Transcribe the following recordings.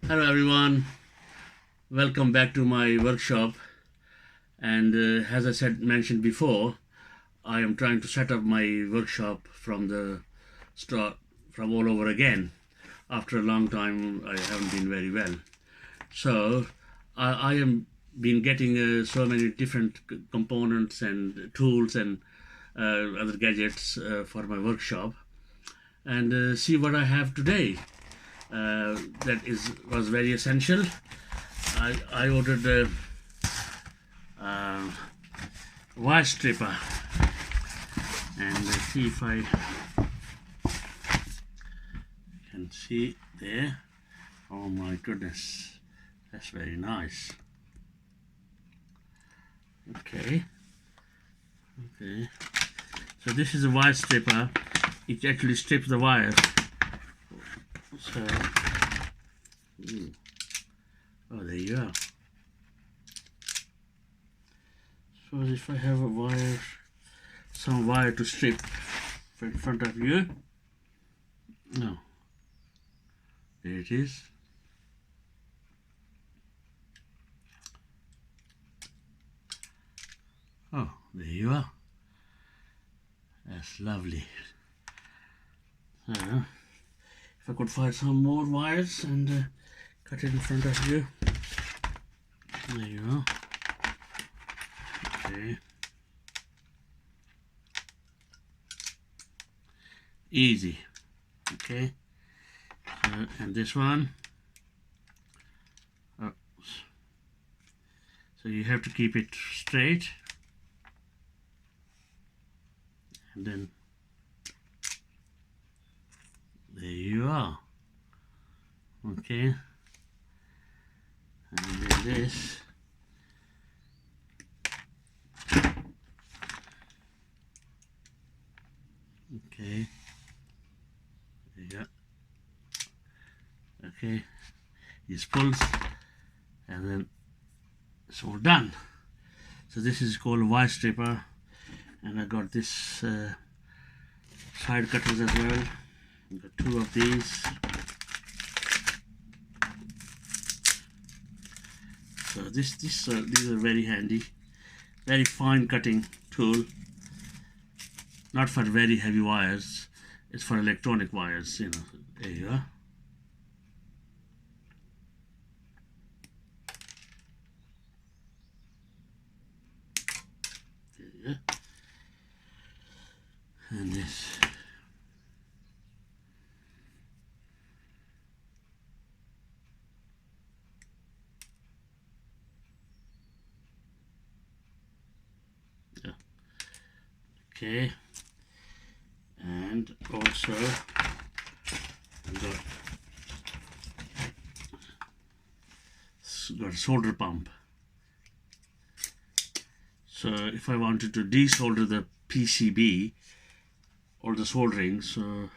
Hello everyone, welcome back to my workshop. And as I said mentioned before, I am trying to set up my workshop from the start, from all over again. After a long time, I haven't been very well. So I am been getting so many different components and tools and other gadgets for my workshop, and see what I have today. That is was very essential. I ordered a uh, wire stripper, and let's see if I can see there. Oh my goodness, that's very nice. Okay, so this is a wire stripper. It actually strips the wire. So oh, there you are. So if I have a wire, some wire to strip in front of you, no, there it is. Oh, there you are. That's lovely. If I could find some more wires and cut it in front of you. There you are. Okay. Easy. Okay. And this one. Oh. So you have to keep it straight. And then there you are. Okay. And then this. Okay. There you go. Okay. These pulls, and then it's all done. So this is called a wire stripper, and I got this side cutters as well. I've got two of these. So these are very handy, very fine cutting tool. Not for very heavy wires. It's for electronic wires. There you are. There you go. And this. Yeah. Okay. And also got a solder pump. So if I wanted to desolder the PCB or the soldering, so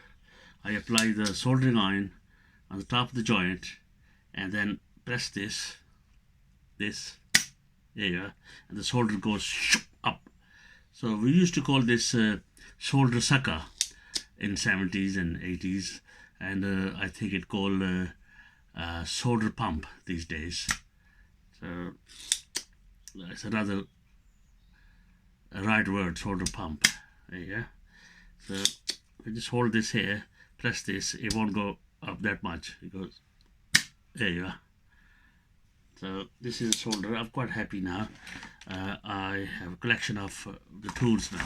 I apply the soldering iron on the top of the joint and then press this, there you are, and the solder goes up. So we used to call this solder sucker in 70s and 80s, and I think it called solder pump these days. So that's another right word, solder pump. There you go. So we just hold this here, press this, it won't go up that much. It goes, there you are. So this is a solder. I'm quite happy now. I have a collection of the tools now.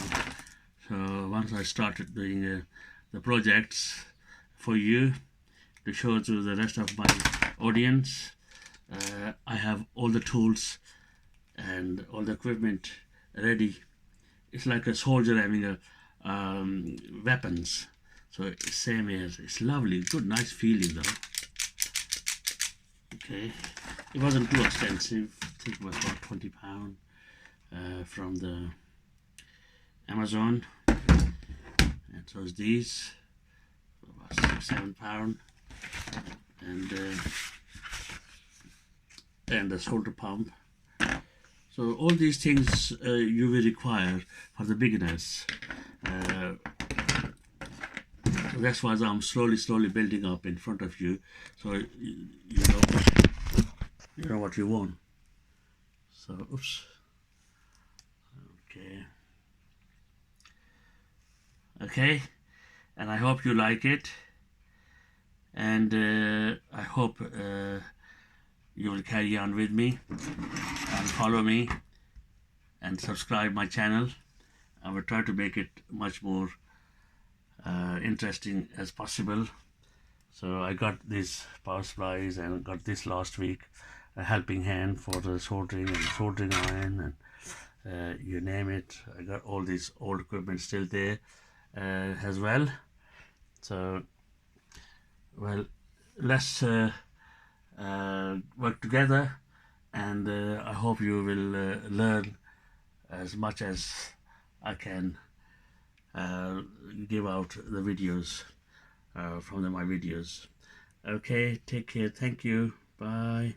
So once I started doing the projects for you to show to the rest of my audience, I have all the tools and all the equipment ready. It's like a soldier having a weapons. So same as, it's lovely, good, nice feeling though. Okay, it wasn't too expensive. I think it was about £20 from the Amazon. And so is these, about £6-7, and the solder pump. So all these things you will require for the beginners. That's why I'm slowly building up in front of you, so you know what you want. So oops. Okay, and I hope you like it, and I hope you will carry on with me and follow me and subscribe my channel. I will try to make it much more interesting as possible. So I got these power supplies and got this last week, a helping hand for the soldering and soldering iron and you name it. I got all this old equipment still there as well. So well, let's work together, and I hope you will learn as much as I can give out the videos from my videos. Okay, take care. Thank you. Bye.